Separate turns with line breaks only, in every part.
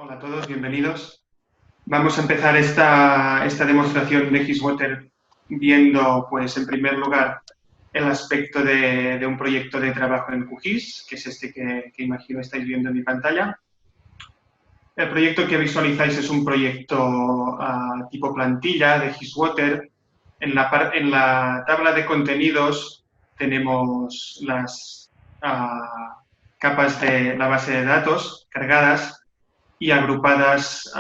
Hola a todos, bienvenidos. Vamos a empezar esta demostración de Hisswater viendo, pues, en primer lugar, el aspecto de un proyecto de trabajo en QGIS, que es este que imagino estáis viendo en mi pantalla. El proyecto que visualizáis es un proyecto tipo plantilla de Hisswater. En la tabla de contenidos tenemos las capas de la base de datos cargadas y agrupadas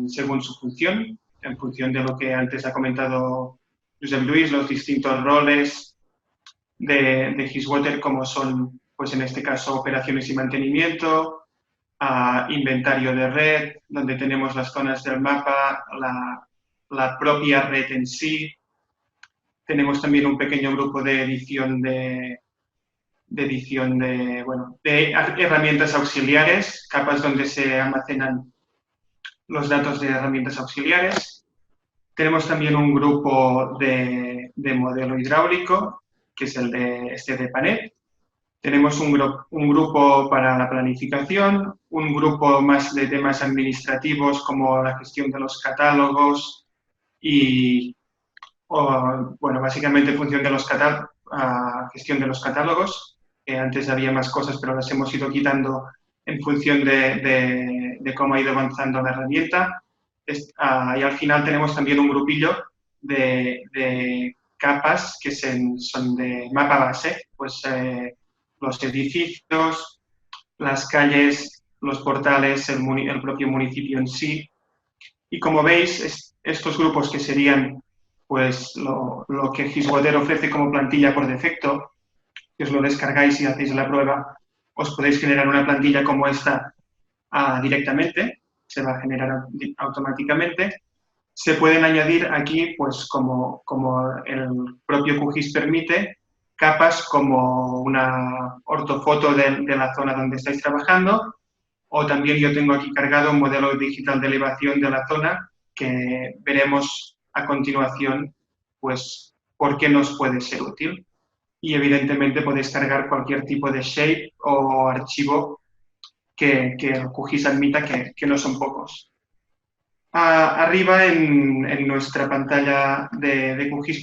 según su función, en función de lo que antes ha comentado Josep Luis, los distintos roles de Hisswater, como son, pues en este caso, operaciones y mantenimiento, inventario de red, donde tenemos las zonas del mapa, la propia red en sí. Tenemos también un pequeño grupo de edición de herramientas auxiliares, capas donde se almacenan los datos de herramientas auxiliares. Tenemos también un grupo de modelo hidráulico, que es el de PANET. Tenemos un grupo para la planificación, un grupo más de temas administrativos como la gestión de los catálogos y, básicamente función de los gestión de los catálogos. Antes había más cosas, pero las hemos ido quitando en función de cómo ha ido avanzando la herramienta. Y al final tenemos también un grupillo de capas que son de mapa base, pues los edificios, las calles, los portales, el propio municipio en sí. Y como veis, estos grupos que serían pues lo que Hisswater ofrece como plantilla por defecto, que os lo descargáis y hacéis la prueba, os podéis generar una plantilla como esta directamente, se va a generar automáticamente. Se pueden añadir aquí, pues como el propio QGIS permite, capas como una ortofoto de la zona donde estáis trabajando, o también yo tengo aquí cargado un modelo digital de elevación de la zona que veremos a continuación, pues, por qué nos puede ser útil. Y evidentemente podéis cargar cualquier tipo de shape o archivo que el QGIS admita, que no son pocos. Arriba en nuestra pantalla de QGIS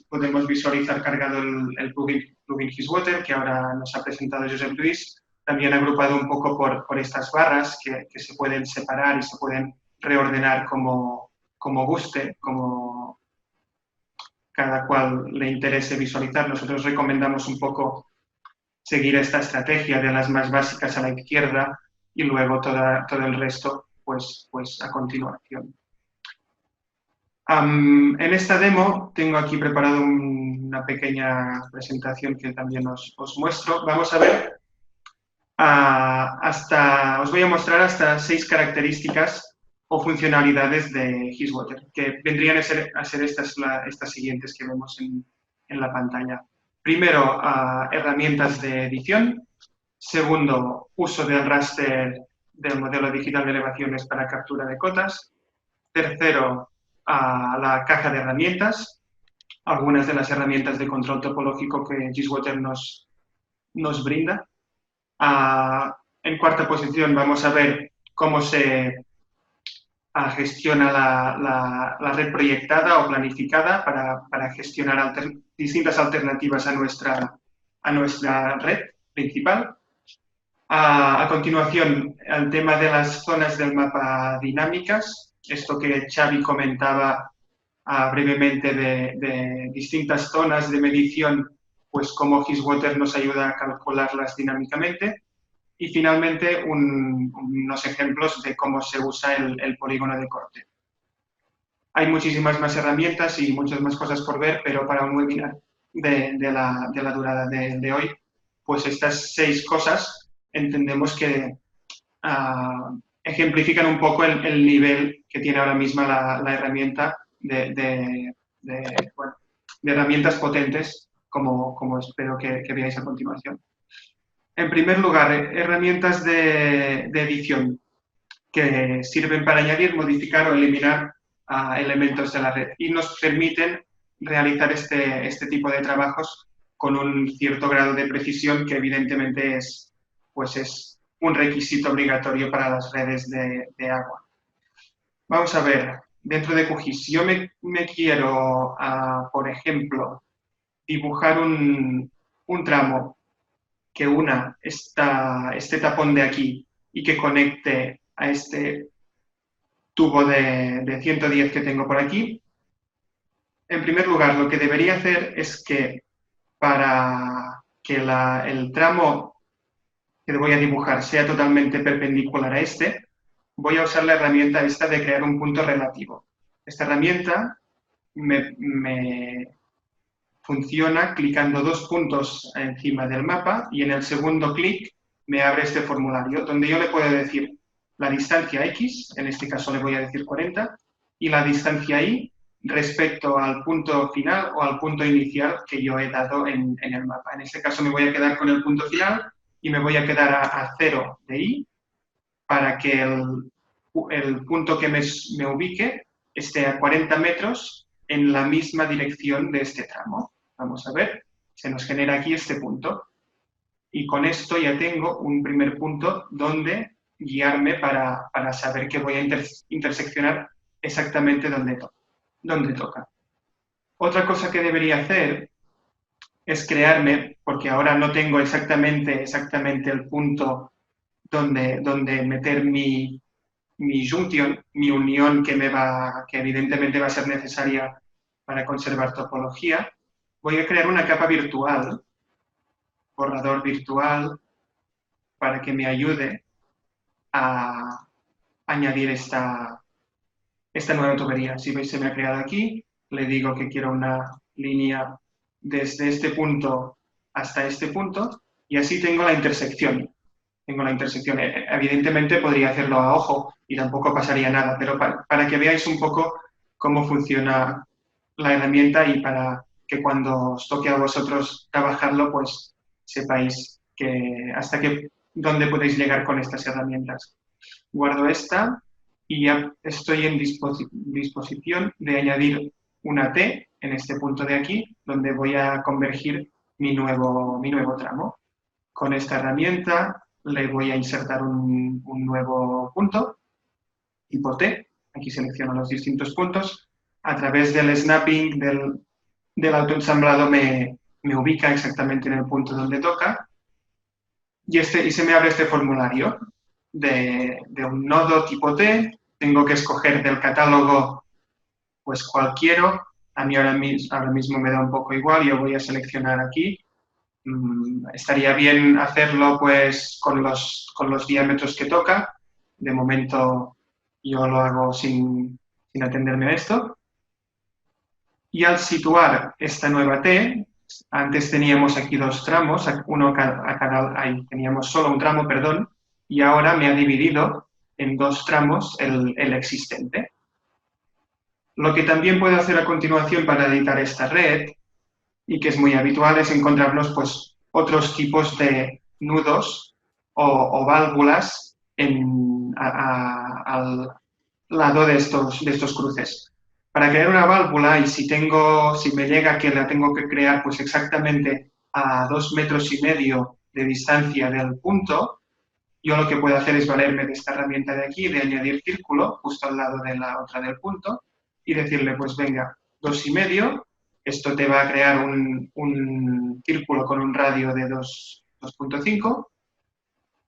podemos visualizar cargado el plugin Hisswater, que ahora nos ha presentado Josep Luis, también agrupado un poco por estas barras que se pueden separar y se pueden reordenar como guste, como cada cual le interese visualizar. Nosotros recomendamos un poco seguir esta estrategia de las más básicas a la izquierda y luego todo el resto pues a continuación. En esta demo tengo aquí preparado una pequeña presentación que también os muestro. Vamos a ver, os voy a mostrar hasta 6 características o funcionalidades de Hisswater, que vendrían a ser estas siguientes que vemos en la pantalla. Primero, herramientas de edición. Segundo, uso del raster del modelo digital de elevaciones para captura de cotas. Tercero, la caja de herramientas, algunas de las herramientas de control topológico que Hisswater nos brinda. En cuarta posición vamos a ver cómo se gestiona la red proyectada o planificada para gestionar distintas alternativas a nuestra red principal. A continuación, el tema de las zonas del mapa dinámicas, esto que Xavi comentaba brevemente de distintas zonas de medición, pues cómo Hisswater nos ayuda a calcularlas dinámicamente. Y finalmente, unos ejemplos de cómo se usa el polígono de corte. Hay muchísimas más herramientas y muchas más cosas por ver, pero para un webinar de la durada de hoy, pues estas 6 cosas entendemos que ejemplifican un poco el nivel que tiene ahora mismo la herramienta de herramientas potentes, como espero que veáis a continuación. En primer lugar, herramientas de edición que sirven para añadir, modificar o eliminar elementos de la red y nos permiten realizar este tipo de trabajos con un cierto grado de precisión que evidentemente es un requisito obligatorio para las redes de agua. Vamos a ver, dentro de QGIS, si yo me quiero, por ejemplo, dibujar un tramo que una este tapón de aquí y que conecte a este tubo de 110 que tengo por aquí. En primer lugar, lo que debería hacer es que para que el tramo que voy a dibujar sea totalmente perpendicular a este, voy a usar la herramienta esta de crear un punto relativo. Esta herramienta me funciona clicando 2 puntos encima del mapa y en el segundo clic me abre este formulario donde yo le puedo decir la distancia X, en este caso le voy a decir 40, y la distancia Y respecto al punto final o al punto inicial que yo he dado en el mapa. En este caso me voy a quedar con el punto final y me voy a quedar a 0 de Y para que el punto que me ubique esté a 40 metros en la misma dirección de este tramo. Vamos a ver, se nos genera aquí este punto. Y con esto ya tengo un primer punto donde guiarme para saber que voy a interseccionar exactamente donde toca. Otra cosa que debería hacer es crearme, porque ahora no tengo exactamente el punto donde meter mi junction, mi unión que evidentemente va a ser necesaria para conservar topología. Voy a crear una capa virtual, borrador virtual, para que me ayude a añadir esta nueva tubería. Si veis, se me ha creado aquí. Le digo que quiero una línea desde este punto hasta este punto y así tengo la intersección. Evidentemente podría hacerlo a ojo y tampoco pasaría nada, pero para que veáis un poco cómo funciona la herramienta y para que cuando os toque a vosotros trabajarlo, pues sepáis dónde podéis llegar con estas herramientas. Guardo esta y ya estoy en disposición de añadir una T en este punto de aquí, donde voy a convergir mi nuevo tramo. Con esta herramienta le voy a insertar un nuevo punto, tipo T. Aquí selecciono los distintos puntos. A través del snapping del autoensamblado me ubica exactamente en el punto donde toca. Y se me abre este formulario de un nodo tipo T. Tengo que escoger del catálogo pues cualquiera. A mí ahora mismo me da un poco igual. Yo voy a seleccionar aquí. Estaría bien hacerlo pues con los diámetros que toca. De momento yo lo hago sin atenderme a esto. Y al situar esta nueva T, antes teníamos aquí 2 tramos, teníamos solo un tramo, perdón, y ahora me ha dividido en 2 tramos el existente. Lo que también puedo hacer a continuación para editar esta red, y que es muy habitual, es encontrarnos pues, otros tipos de nudos o válvulas al lado de estos cruces. Para crear una válvula, y si me llega que la tengo que crear pues exactamente a 2,5 metros de distancia del punto, yo lo que puedo hacer es valerme de esta herramienta de aquí, de añadir círculo, justo al lado de la otra del punto, y decirle, pues venga, 2,5, esto te va a crear un círculo con un radio de 2,5,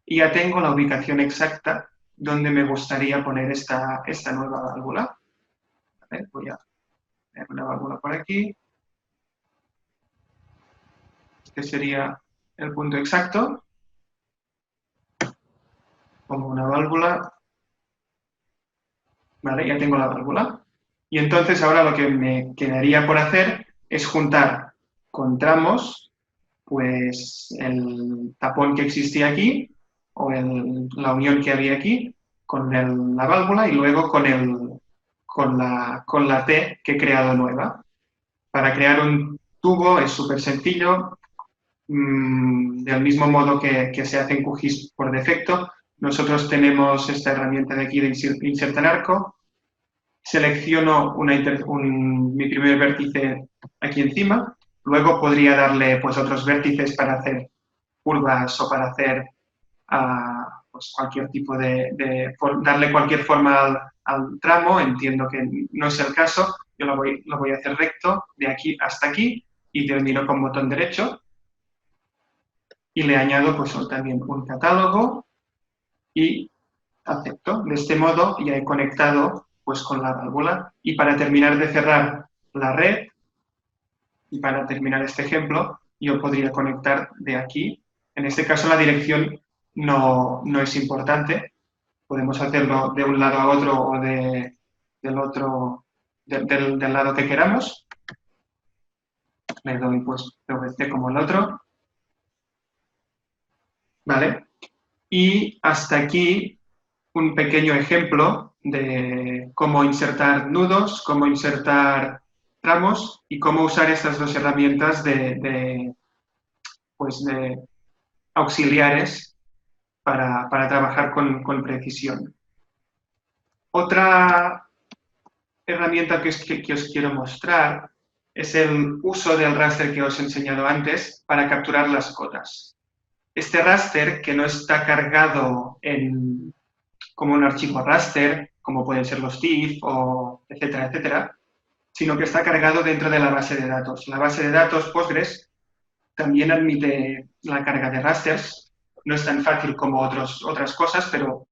y ya tengo la ubicación exacta donde me gustaría poner esta nueva válvula. Voy a poner una válvula por aquí. Este sería el punto exacto. Pongo una válvula. Vale, ya tengo la válvula. Y entonces ahora lo que me quedaría por hacer es juntar con tramos pues el tapón que existía aquí o la unión que había aquí con la válvula y luego con la T que he creado nueva. Para crear un tubo es súper sencillo, del mismo modo que se hace en QGIS por defecto. Nosotros tenemos esta herramienta de aquí de Insert en Arco. Selecciono mi primer vértice aquí encima. Luego podría darle pues, otros vértices para hacer curvas o para hacer pues cualquier tipo darle cualquier forma al tramo. Entiendo que no es el caso. Yo lo voy a hacer recto de aquí hasta aquí y termino con botón derecho. Y le añado pues también un catálogo y acepto. De este modo ya he conectado pues con la válvula. Y para terminar de cerrar la red, y para terminar este ejemplo, yo podría conectar de aquí. En este caso la dirección no es importante. Podemos hacerlo de un lado a otro o del otro, del lado que queramos. Le doy pues PVC como el otro. ¿Vale? Y hasta aquí un pequeño ejemplo de cómo insertar nudos, cómo insertar tramos y cómo usar estas dos herramientas de auxiliares para trabajar con precisión. Otra herramienta que os quiero mostrar es el uso del raster que os he enseñado antes para capturar las cotas. Este raster, que no está cargado como un archivo raster, como pueden ser los TIFF, o etcétera, etcétera, sino que está cargado dentro de la base de datos. La base de datos Postgres también admite la carga de rasters. No es tan fácil como otras cosas, pero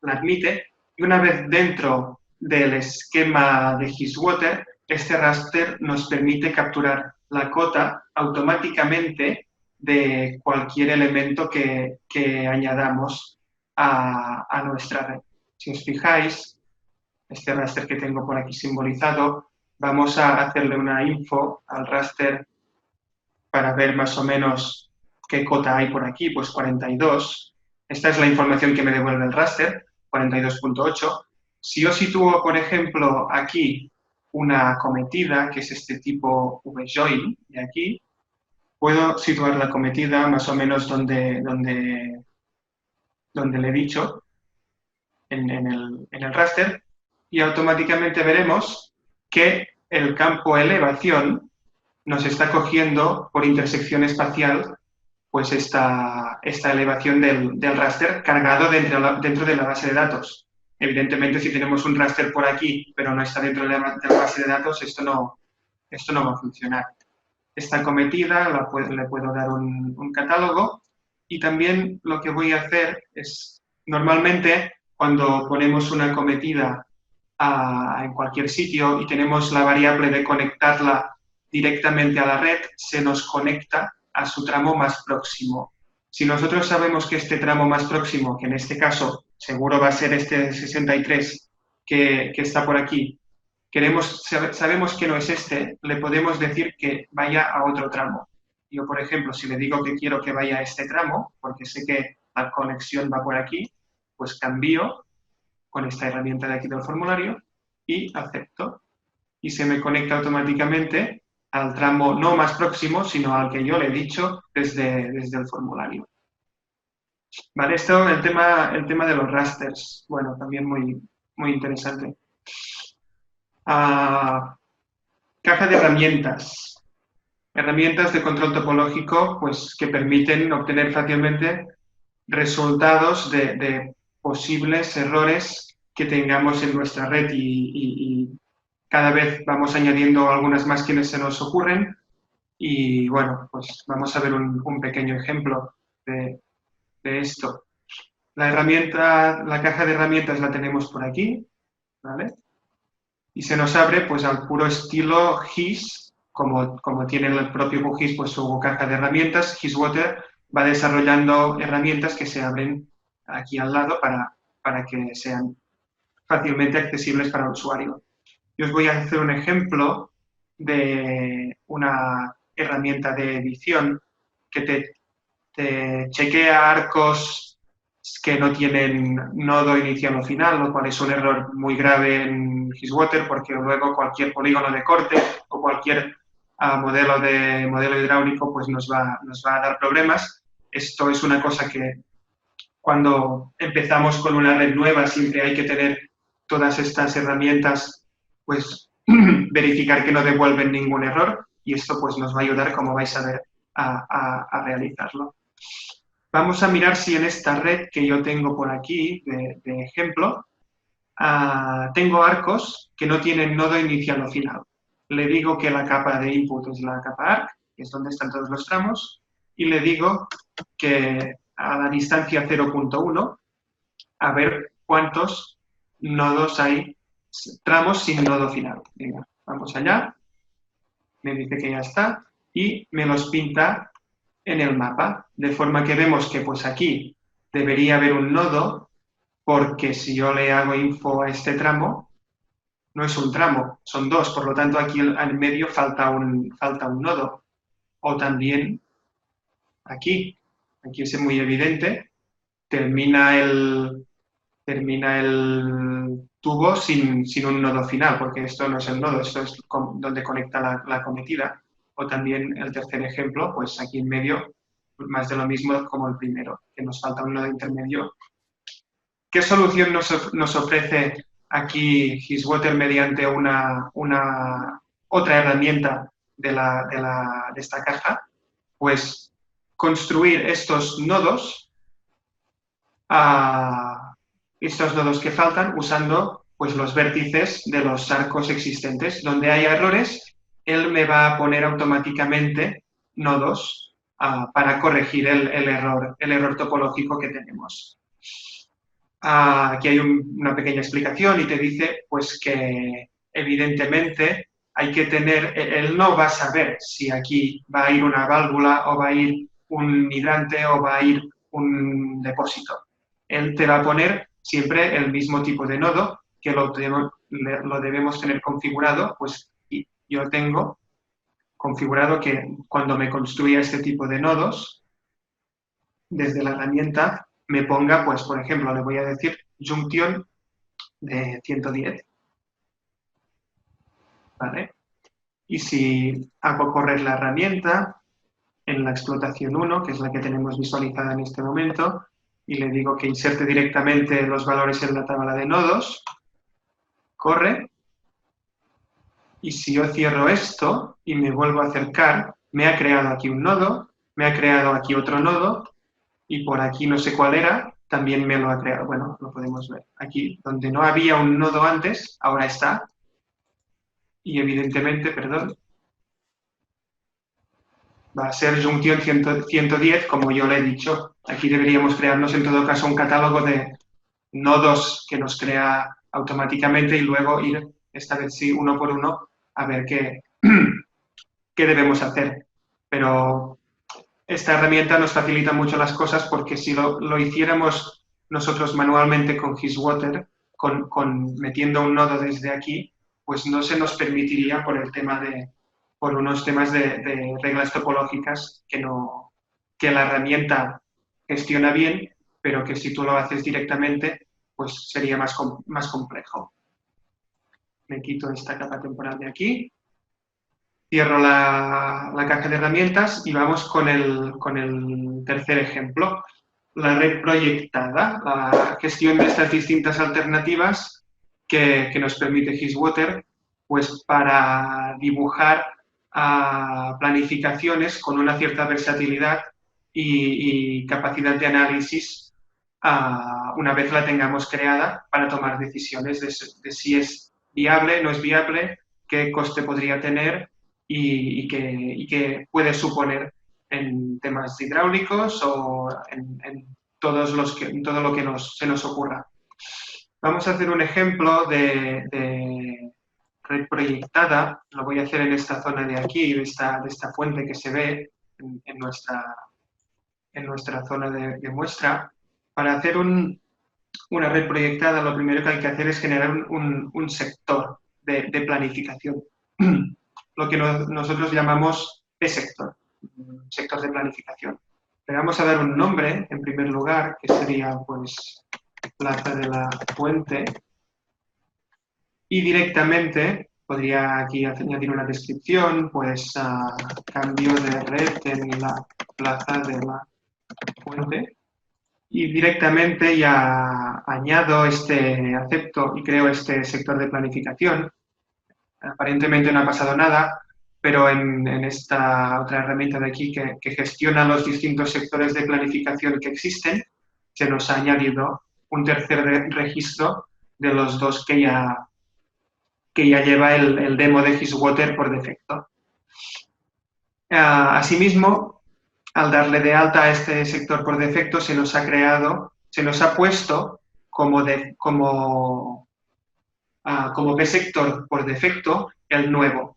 la admite. Y una vez dentro del esquema de Hisswater, este raster nos permite capturar la cota automáticamente de cualquier elemento que añadamos a nuestra red. Si os fijáis, este raster que tengo por aquí simbolizado, vamos a hacerle una info al raster para ver más o menos qué cota hay por aquí, pues 42. Esta es la información que me devuelve el raster, 42.8. Si yo sitúo, por ejemplo, aquí una cometida, que es este tipo vjoin de aquí, puedo situar la cometida más o menos donde le he dicho, en el raster, y automáticamente veremos que el campo elevación nos está cogiendo por intersección espacial pues esta elevación del raster cargado dentro de la base de datos. Evidentemente, si tenemos un raster por aquí, pero no está dentro de la base de datos, esto no va a funcionar. Esta cometida le puedo dar un catálogo, y también lo que voy a hacer es, normalmente, cuando ponemos una cometida en cualquier sitio y tenemos la variable de conectarla directamente a la red, se nos conecta a su tramo más próximo. Si nosotros sabemos que este tramo más próximo, que en este caso seguro va a ser este 63 que está por aquí, sabemos que no es este, le podemos decir que vaya a otro tramo. Yo, por ejemplo, si le digo que quiero que vaya a este tramo, porque sé que la conexión va por aquí, pues cambio con esta herramienta de aquí del formulario y acepto. Y se me conecta automáticamente al tramo no más próximo, sino al que yo le he dicho desde el formulario. Vale, esto, el tema de los rasters, bueno, también muy interesante. Caja de herramientas. Herramientas de control topológico, pues, que permiten obtener fácilmente resultados de posibles errores que tengamos en nuestra red, y cada vez vamos añadiendo algunas más que se nos ocurren, y bueno, pues vamos a ver un pequeño ejemplo de esto. La caja de herramientas la tenemos por aquí, ¿vale? Y se nos abre pues al puro estilo Hiss, como tiene el propio QGIS, pues su caja de herramientas. Hisswater va desarrollando herramientas que se abren aquí al lado para que sean fácilmente accesibles para el usuario. Yo os voy a hacer un ejemplo de una herramienta de edición que te chequea arcos que no tienen nodo inicial o final, lo cual es un error muy grave en Hisswater, porque luego cualquier polígono de corte o cualquier modelo hidráulico pues nos va a dar problemas. Esto es una cosa que cuando empezamos con una red nueva siempre hay que tener todas estas herramientas, pues verificar que no devuelven ningún error, y esto pues nos va a ayudar, como vais a ver, a realizarlo. Vamos a mirar si en esta red que yo tengo por aquí, de ejemplo, tengo arcos que no tienen nodo inicial o final. Le digo que la capa de input es la capa arc, que es donde están todos los tramos, y le digo que a la distancia 0.1, a ver cuántos nodos hay, tramos sin nodo final. Venga, vamos allá, me dice que ya está, y me los pinta en el mapa, de forma que vemos que pues aquí debería haber un nodo, porque si yo le hago info a este tramo, no es un tramo, son dos, por lo tanto aquí en medio falta un nodo. O también aquí es muy evidente, termina el tubo sin un nodo final, porque esto no es el nodo, esto es donde conecta la cometida. O también el tercer ejemplo, pues aquí en medio, más de lo mismo como el primero, que nos falta un nodo intermedio. ¿Qué solución nos ofrece aquí Hisswater mediante otra herramienta de esta caja? Pues construir estos nodos que faltan usando pues, los vértices de los arcos existentes. Donde haya errores, él me va a poner automáticamente nodos para corregir el error topológico que tenemos. Aquí hay una pequeña explicación y te dice pues que evidentemente hay que tener, él no va a saber si aquí va a ir una válvula o va a ir un hidrante o va a ir un depósito. Él te va a poner siempre el mismo tipo de nodo que lo debemos tener configurado, pues y yo tengo configurado que cuando me construya este tipo de nodos, desde la herramienta me ponga, pues por ejemplo, le voy a decir junction de 110. ¿Vale? Y si hago correr la herramienta en la explotación 1, que es la que tenemos visualizada en este momento, y le digo que inserte directamente los valores en la tabla de nodos, corre, y si yo cierro esto y me vuelvo a acercar, me ha creado aquí un nodo, me ha creado aquí otro nodo, y por aquí no sé cuál era, también me lo ha creado. Bueno, lo podemos ver. Aquí, donde no había un nodo antes, ahora está. Y evidentemente, perdón, va a ser junction 110, como yo le he dicho. Aquí deberíamos crearnos en todo caso un catálogo de nodos que nos crea automáticamente y luego ir, esta vez sí, uno por uno, a ver qué debemos hacer. Pero esta herramienta nos facilita mucho las cosas porque si lo hiciéramos nosotros manualmente con Hisswater, metiendo un nodo desde aquí, pues no se nos permitiría por unos temas de reglas topológicas que la herramienta gestiona bien, pero que si tú lo haces directamente, pues sería más complejo. Me quito esta capa temporal de aquí. Cierro la caja de herramientas y vamos con el tercer ejemplo. La red proyectada, la gestión de estas distintas alternativas que nos permite Hisswater, pues para dibujar planificaciones con una cierta versatilidad y capacidad de análisis una vez la tengamos creada para tomar decisiones de si es viable, no es viable, qué coste podría tener y qué puede suponer en temas hidráulicos o en todo lo que se nos ocurra. Vamos a hacer un ejemplo de red proyectada. Lo voy a hacer en esta zona de aquí, de esta fuente que se ve en nuestra zona de muestra. Para hacer una red proyectada, lo primero que hay que hacer es generar un sector de planificación. Lo que nosotros llamamos P-sector, sector de planificación. Le vamos a dar un nombre, en primer lugar, que sería, pues, Plaza de la Fuente. Y directamente podría aquí añadir una descripción, pues, cambio de red en la Plaza de la Fuente. Y directamente ya acepto y creo este sector de planificación. Aparentemente no ha pasado nada, pero en esta otra herramienta de aquí que gestiona los distintos sectores de planificación que existen, se nos ha añadido un tercer registro de los dos que ya lleva el demo de Hisswater por defecto. Asimismo, al darle de alta a este sector por defecto, se nos ha puesto como P-sector por defecto el nuevo.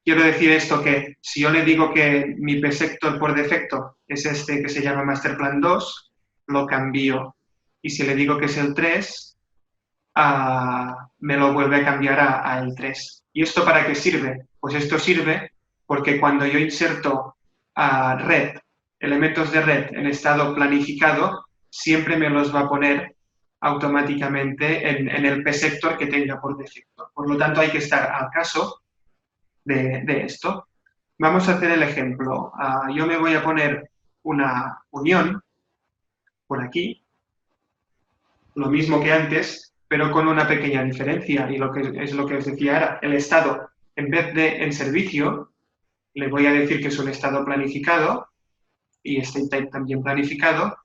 Quiero decir esto que si yo le digo que mi P-sector por defecto es este que se llama Masterplan 2, lo cambio. Y si le digo que es el 3, me lo vuelve a cambiar a el 3. ¿Y esto para qué sirve? Pues esto sirve porque cuando yo inserto red, elementos de red en estado planificado, siempre me los va a poner automáticamente en el P-sector que tenga por defecto. Por lo tanto, hay que estar al caso de esto. Vamos a hacer el ejemplo. Yo me voy a poner una unión por aquí, lo mismo que antes, pero con una pequeña diferencia. Y es lo que os decía ahora. El estado, en vez de en servicio, le voy a decir que es un estado planificado y este type también planificado.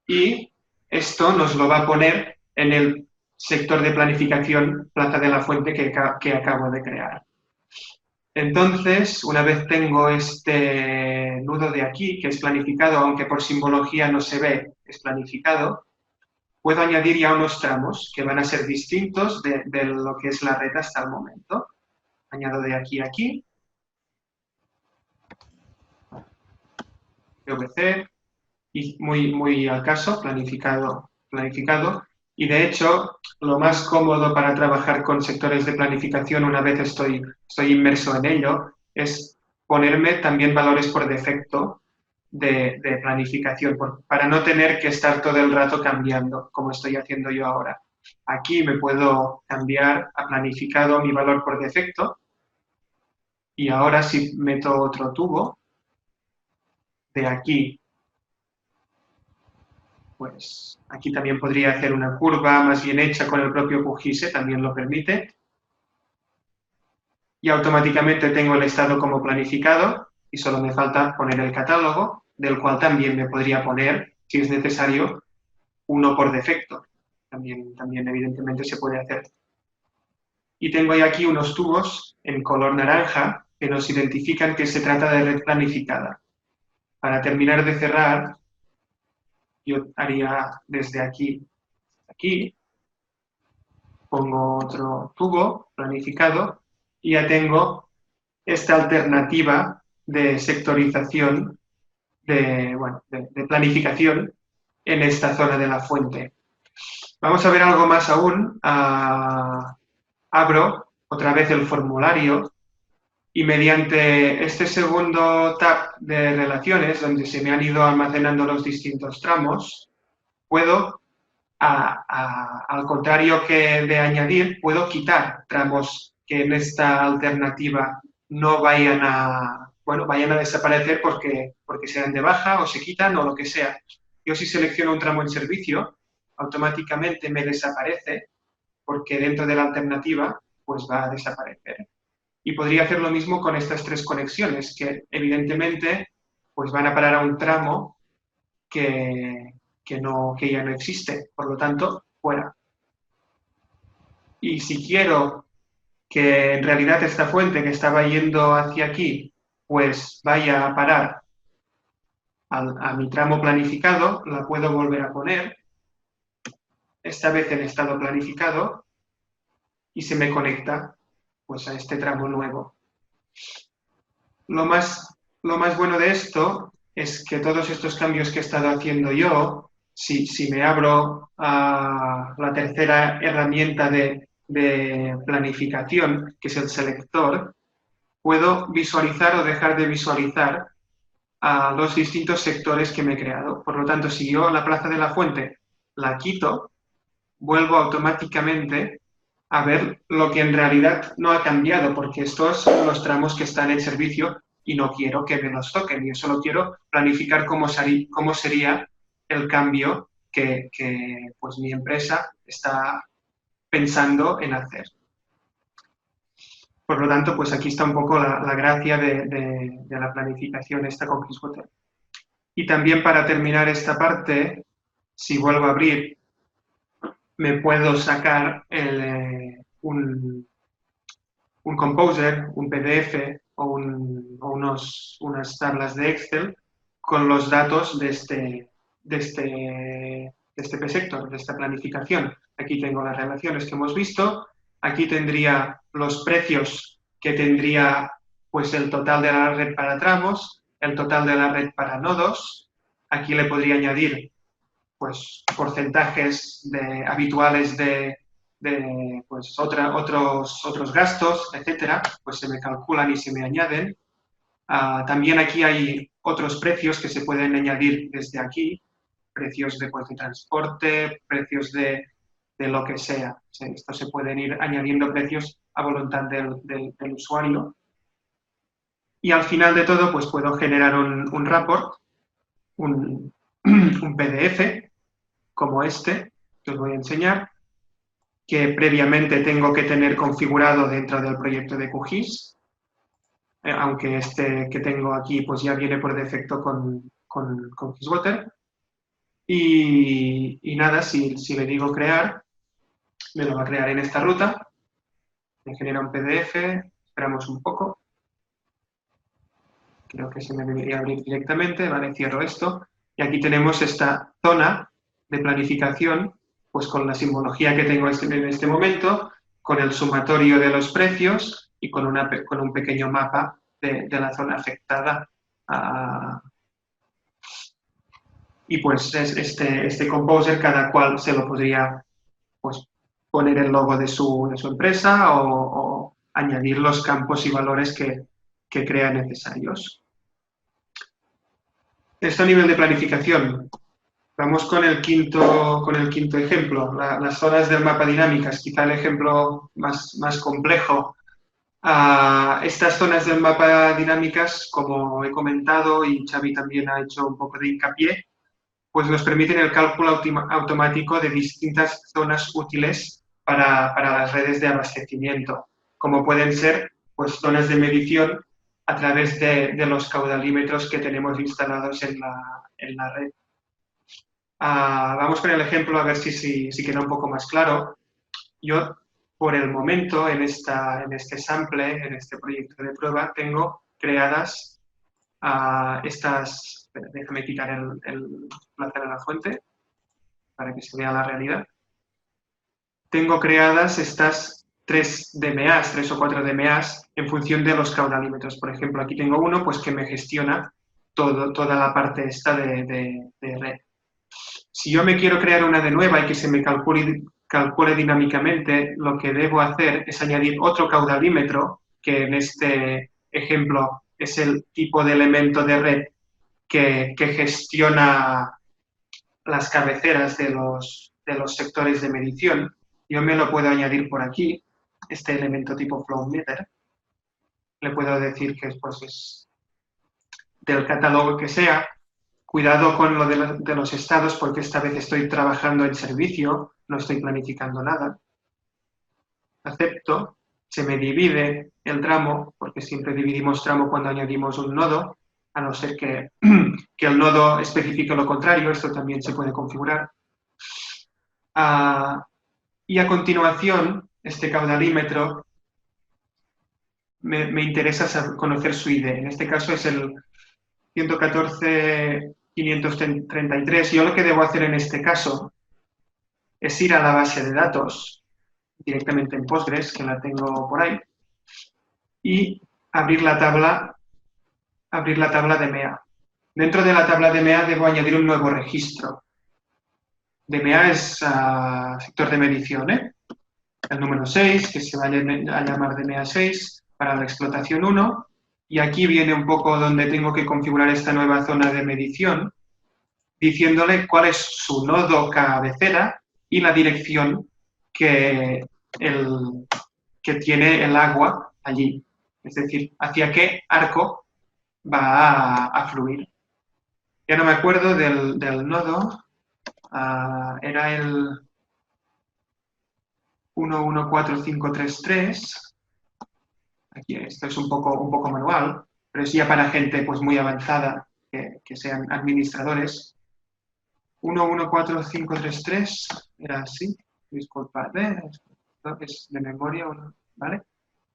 Y esto nos lo va a poner en el sector de planificación Plaza de la Fuente que acabo de crear. Entonces, una vez tengo este nudo de aquí, que es planificado, aunque por simbología no se ve, es planificado, puedo añadir ya unos tramos que van a ser distintos de lo que es la red hasta el momento. Añado de aquí a aquí. PVC, y muy al caso, planificado. Y de hecho, lo más cómodo para trabajar con sectores de planificación, una vez estoy inmerso en ello, es ponerme también valores por defecto de planificación, para no tener que estar todo el rato cambiando, como estoy haciendo yo ahora. Aquí me puedo cambiar a planificado mi valor por defecto, y ahora si meto otro tubo, de aquí, pues aquí también podría hacer una curva más bien hecha con el propio QGIS, también lo permite. Y automáticamente tengo el estado como planificado y solo me falta poner el catálogo, del cual también me podría poner, si es necesario, uno por defecto. También evidentemente se puede hacer. Y tengo ya aquí unos tubos en color naranja que nos identifican que se trata de red planificada. Para terminar de cerrar, yo haría desde aquí hasta aquí, pongo otro tubo planificado y ya tengo esta alternativa de sectorización, de planificación en esta zona de la fuente. Vamos a ver algo más aún. Abro otra vez el formulario y mediante este segundo tab de relaciones, donde se me han ido almacenando los distintos tramos, puedo, al contrario que de añadir, puedo quitar tramos que en esta alternativa no vayan a desaparecer porque se dan de baja o se quitan o lo que sea. Yo si selecciono un tramo en servicio, automáticamente me desaparece porque dentro de la alternativa pues va a desaparecer. Y podría hacer lo mismo con estas tres conexiones, que evidentemente pues van a parar a un tramo que ya no existe. Por lo tanto, fuera. Y si quiero que en realidad esta fuente que estaba yendo hacia aquí, pues vaya a parar a mi tramo planificado, la puedo volver a poner, esta vez en estado planificado, y se me conecta pues a este tramo nuevo. Lo más bueno de esto es que todos estos cambios que he estado haciendo yo, si me abro a la tercera herramienta de planificación, que es el selector, puedo visualizar o dejar de visualizar a los distintos sectores que me he creado. Por lo tanto, si yo la Plaza de la Fuente la quito, vuelvo automáticamente a ver lo que en realidad no ha cambiado, porque estos son los tramos que están en servicio y no quiero que me los toquen. Yo solo quiero planificar cómo sería el cambio que pues, mi empresa está pensando en hacer. Por lo tanto, pues aquí está un poco la gracia de la planificación esta con Xboter. Y también para terminar esta parte, si vuelvo a abrir, me puedo sacar un Composer, un PDF o unas tablas de Excel con los datos de este P-Sector, de esta planificación. Aquí tengo las relaciones que hemos visto, aquí tendría los precios que tendría pues el total de la red para tramos, el total de la red para nodos, aquí le podría añadir pues porcentajes habituales de pues, otros gastos, etcétera, pues se me calculan y se me añaden. También aquí hay otros precios que se pueden añadir desde aquí, precios de transporte, precios de lo que sea. Esto se pueden ir añadiendo precios a voluntad del usuario. Y al final de todo, pues puedo generar un report, un PDF, como este, que os voy a enseñar, que previamente tengo que tener configurado dentro del proyecto de QGIS, aunque este que tengo aquí pues ya viene por defecto con Xboter. Y nada, si le digo crear, me lo va a crear en esta ruta, me genera un PDF, esperamos un poco, creo que se me debería abrir directamente, vale, cierro esto, y aquí tenemos esta zona de planificación, pues con la simbología que tengo en este momento, con el sumatorio de los precios y con un pequeño mapa de la zona afectada. Y pues este Composer cada cual se lo podría pues, poner el logo de su empresa o añadir los campos y valores que crea necesarios. Esto a nivel de planificación. Vamos con el quinto ejemplo, las zonas del mapa dinámicas, quizá el ejemplo más complejo. Estas zonas del mapa dinámicas, como he comentado y Xavi también ha hecho un poco de hincapié, pues nos permiten el cálculo automático de distintas zonas útiles para las redes de abastecimiento, como pueden ser pues, zonas de medición a través de los caudalímetros que tenemos instalados en la red. Vamos con el ejemplo a ver si queda un poco más claro. Yo, por el momento, en este sample, en este proyecto de prueba, tengo creadas estas... Déjame quitar el enlace a la fuente para que se vea la realidad. Tengo creadas estas tres o cuatro DMAs en función de los caudalímetros. Por ejemplo, aquí tengo uno pues, que me gestiona toda la parte esta de red. Si yo me quiero crear una de nueva y que se me calcule dinámicamente, lo que debo hacer es añadir otro caudalímetro, que en este ejemplo es el tipo de elemento de red que gestiona las cabeceras de los sectores de medición. Yo me lo puedo añadir por aquí, este elemento tipo flow meter. Le puedo decir que pues, es del catálogo que sea. Cuidado con lo de los estados, porque esta vez estoy trabajando en servicio, no estoy planificando nada. Acepto, se me divide el tramo, porque siempre dividimos tramo cuando añadimos un nodo, a no ser que el nodo especifique lo contrario, esto también se puede configurar. Y a continuación, este caudalímetro, me interesa conocer su ID. En este caso es el 114.533. Yo lo que debo hacer en este caso es ir a la base de datos directamente en Postgres, que la tengo por ahí, y abrir la tabla DMA. Dentro de la tabla DMA debo añadir un nuevo registro. DMA es sector de medición, el número 6, que se va a llamar DMA 6 para la explotación 1, y aquí viene un poco donde tengo que configurar esta nueva zona de medición, diciéndole cuál es su nodo cabecera y la dirección que tiene el agua allí. Es decir, hacia qué arco va a fluir. Ya no me acuerdo del nodo. Era el 114533. Aquí esto es un poco manual, pero es ya para gente pues muy avanzada, que sean administradores. 114533 era así, disculpad, es de memoria, ¿vale?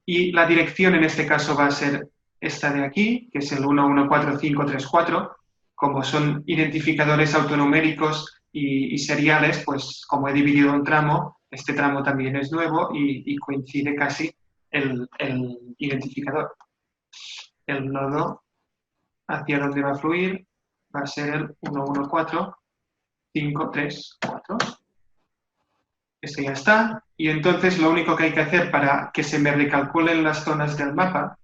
Y la dirección en este caso va a ser esta de aquí, que es el 114534. Como son identificadores autonuméricos y seriales, pues como he dividido un tramo, este tramo también es nuevo y coincide casi el identificador. El nodo hacia donde va a fluir va a ser el 114534. Este ya está. Y entonces lo único que hay que hacer para que se me recalculen las zonas del mapa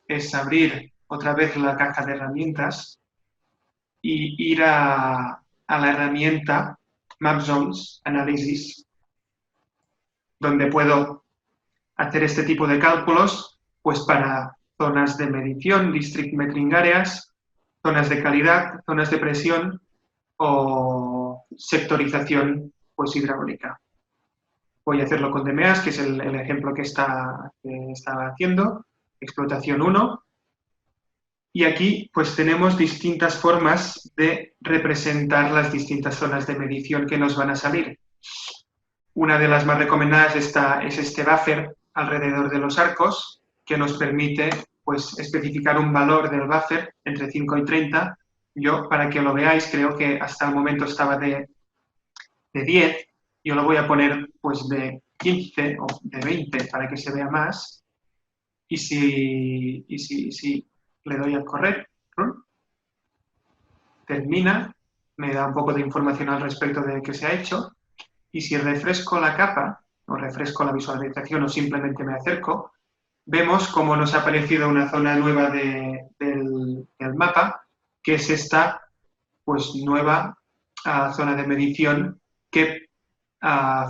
es abrir otra vez la caja de herramientas y ir a la herramienta Map Zones Analysis, donde puedo hacer este tipo de cálculos pues para zonas de medición, district metering areas, zonas de calidad, zonas de presión o sectorización pues hidráulica. Voy a hacerlo con DMEAS, que es el ejemplo que está haciendo, explotación 1. Y aquí pues tenemos distintas formas de representar las distintas zonas de medición que nos van a salir. Una de las más recomendadas es este buffer alrededor de los arcos, que nos permite pues, especificar un valor del buffer entre 5 y 30. Yo, para que lo veáis, creo que hasta el momento estaba de 10. Yo lo voy a poner pues de 15 o de 20 para que se vea más. Y si le doy a correr, termina, me da un poco de información al respecto de qué se ha hecho. Y si refresco la capa, o refresco la visualización, o simplemente me acerco, vemos cómo nos ha aparecido una zona nueva del mapa, que es esta pues, nueva zona de medición que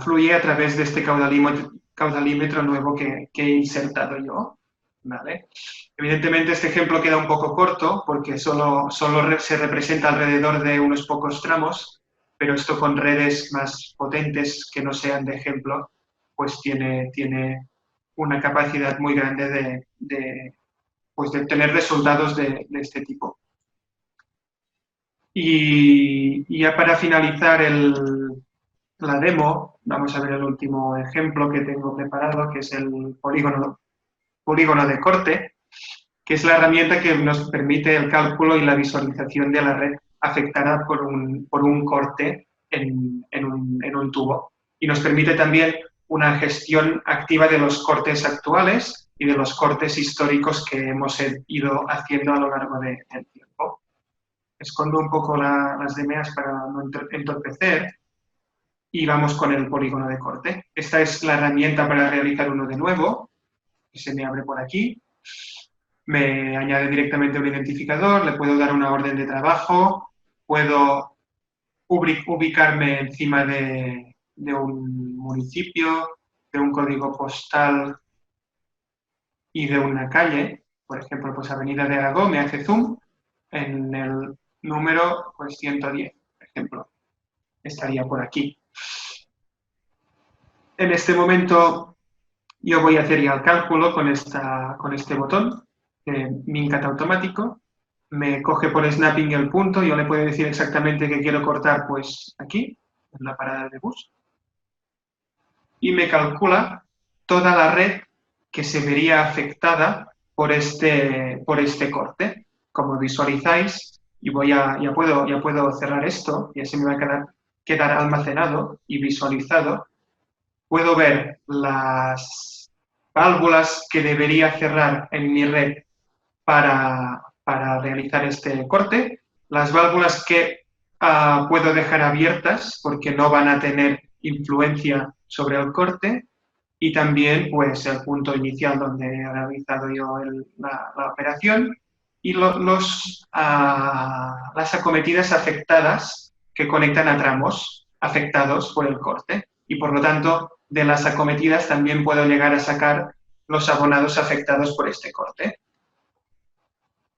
fluye a través de este caudalímetro nuevo que he insertado yo. ¿Vale? Evidentemente este ejemplo queda un poco corto porque solo se representa alrededor de unos pocos tramos, pero esto con redes más potentes que no sean de ejemplo, pues tiene una capacidad muy grande de tener resultados de este tipo. Y ya para finalizar la demo, vamos a ver el último ejemplo que tengo preparado, que es el polígono de corte, que es la herramienta que nos permite el cálculo y la visualización de la red afectada por un corte en un tubo. Y nos permite también una gestión activa de los cortes actuales y de los cortes históricos que hemos ido haciendo a lo largo del tiempo. Escondo un poco las DMEAs para no entorpecer y vamos con el polígono de corte. Esta es la herramienta para realizar uno de nuevo, que se me abre por aquí. Me añade directamente un identificador, le puedo dar una orden de trabajo, puedo ubicarme encima de un municipio, de un código postal y de una calle. Por ejemplo, pues Avenida de Aragón me hace zoom en el número pues, 110, por ejemplo. Estaría por aquí. En este momento yo voy a hacer ya el cálculo con este botón. Mincat automático, me coge por snapping el punto, yo le puedo decir exactamente que quiero cortar pues aquí, en la parada de bus, y me calcula toda la red que se vería afectada por este corte. Como visualizáis, y ya puedo cerrar esto, y así me va a quedar almacenado y visualizado, puedo ver las válvulas que debería cerrar en mi red para realizar este corte, las válvulas que puedo dejar abiertas porque no van a tener influencia sobre el corte y también pues el punto inicial donde he realizado yo la operación y las acometidas afectadas que conectan a tramos afectados por el corte y por lo tanto de las acometidas también puedo llegar a sacar los abonados afectados por este corte.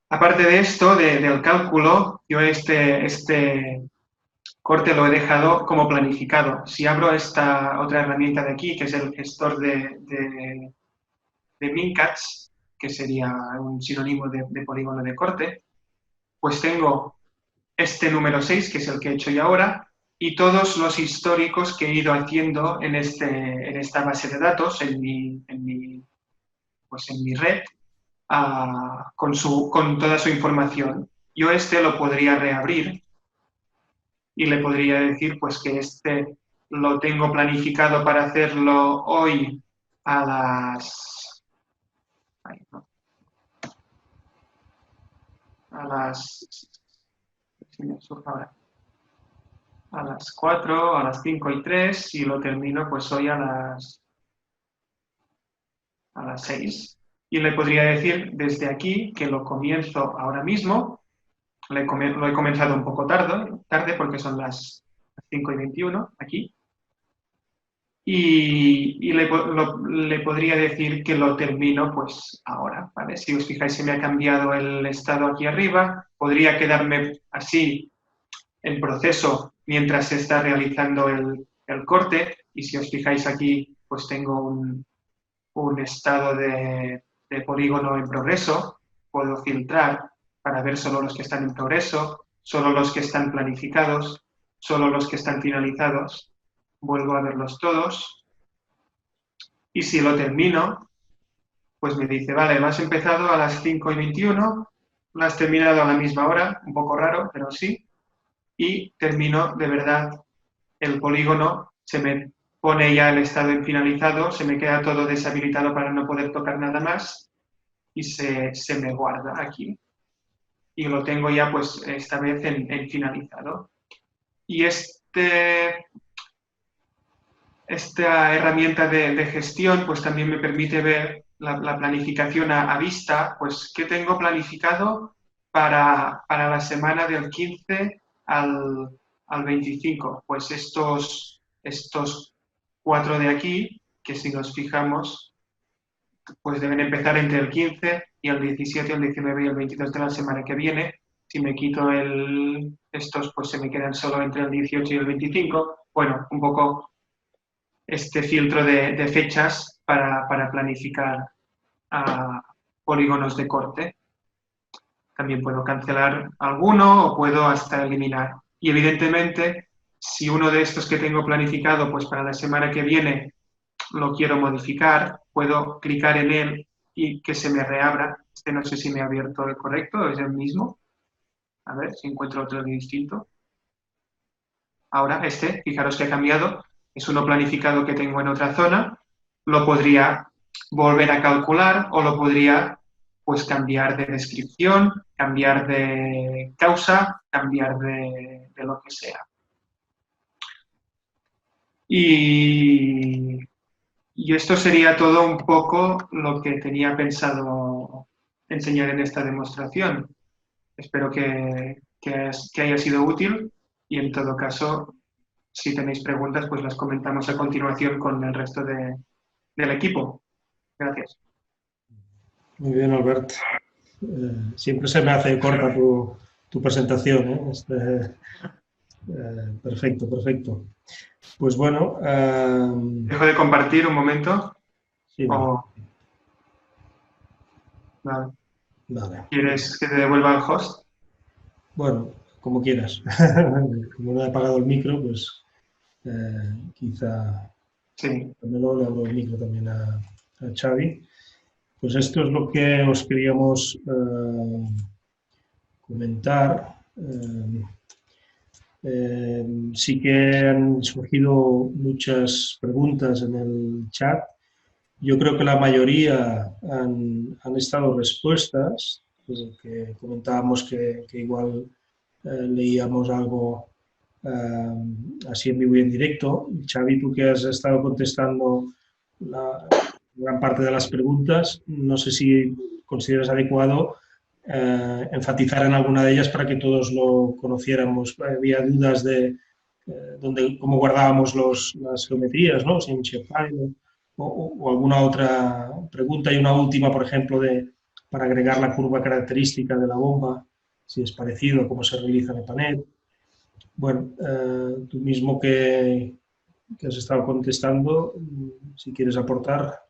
Aparte de esto, del cálculo, yo este corte lo he dejado como planificado. Si abro esta otra herramienta de aquí, que es el gestor de Mincats, que sería un sinónimo de polígono de corte, pues tengo este número 6, que es el que he hecho yo ahora, y todos los históricos que he ido haciendo en esta base de datos, en mi red, con toda su información. Yo lo podría reabrir y le podría decir pues que lo tengo planificado para hacerlo hoy a las... Ay, no, a las... si me surge ahora, a las 4, a las 5 y 3 y lo termino pues hoy a las 6. Y le podría decir desde aquí que lo comienzo ahora mismo. Lo he comenzado un poco tarde porque son las 5:21 aquí. Y le podría decir que lo termino pues ahora, ¿vale? Si os fijáis, se me ha cambiado el estado aquí arriba. Podría quedarme así en proceso mientras se está realizando el corte. Y si os fijáis aquí, pues tengo un estado de polígono en progreso. Puedo filtrar para ver solo los que están en progreso, solo los que están planificados, solo los que están finalizados. Vuelvo a verlos todos. Y si lo termino, pues me dice, vale, lo has empezado a las 5:21, lo has terminado a la misma hora, un poco raro, pero sí, y termino de verdad el polígono, se me pone ya el estado en finalizado, se me queda todo deshabilitado para no poder tocar nada más y se me guarda aquí. Y lo tengo ya pues esta vez en finalizado. Y esta herramienta de gestión pues también me permite ver la planificación a vista, pues qué tengo planificado para la semana del 15 al 25. Pues estos 4 de aquí, que si nos fijamos, pues deben empezar entre el 15 y el 17, el 19 y el 22 de la semana que viene. Si me quito estos, pues se me quedan solo entre el 18 y el 25. Bueno, un poco este filtro de fechas para planificar polígonos de corte. También puedo cancelar alguno o puedo hasta eliminar. Y evidentemente, si uno de estos que tengo planificado, pues para la semana que viene lo quiero modificar, puedo clicar en él y que se me reabra. No sé si me ha abierto el correcto, es el mismo. A ver si encuentro otro distinto. Ahora fijaros que ha cambiado, es uno planificado que tengo en otra zona, lo podría volver a calcular o lo podría pues cambiar de descripción, cambiar de causa, cambiar de lo que sea. Y esto sería todo un poco lo que tenía pensado enseñar en esta demostración. Espero que haya sido útil y en todo caso, si tenéis preguntas, pues las comentamos a continuación con el resto del equipo. Gracias.
Muy bien, Albert. Siempre se me hace corta tu presentación, ¿eh? Perfecto, perfecto. Pues bueno...
¿Dejo de compartir un momento?
Sí, vale.
Vale.
Vale.
¿Quieres que te devuelva el host?
Bueno, como quieras. Como no he apagado el micro, pues quizá
Sí.
le abro el micro también a Xavi. Pues esto es lo que os queríamos comentar. Sí que han surgido muchas preguntas en el chat. Yo creo que la mayoría han estado respuestas, que comentábamos que igual leíamos algo así en vivo y en directo. Xavi, tú que has estado contestando la gran parte de las preguntas, no sé si consideras adecuado enfatizar en alguna de ellas para que todos lo conociéramos. Había dudas de cómo guardábamos las geometrías, ¿no? Si en Shapefile o alguna otra pregunta. Y una última, por ejemplo, para agregar la curva característica de la bomba, si es parecido a cómo se realiza en Epanet. Bueno, tú mismo que has estado contestando, si quieres aportar.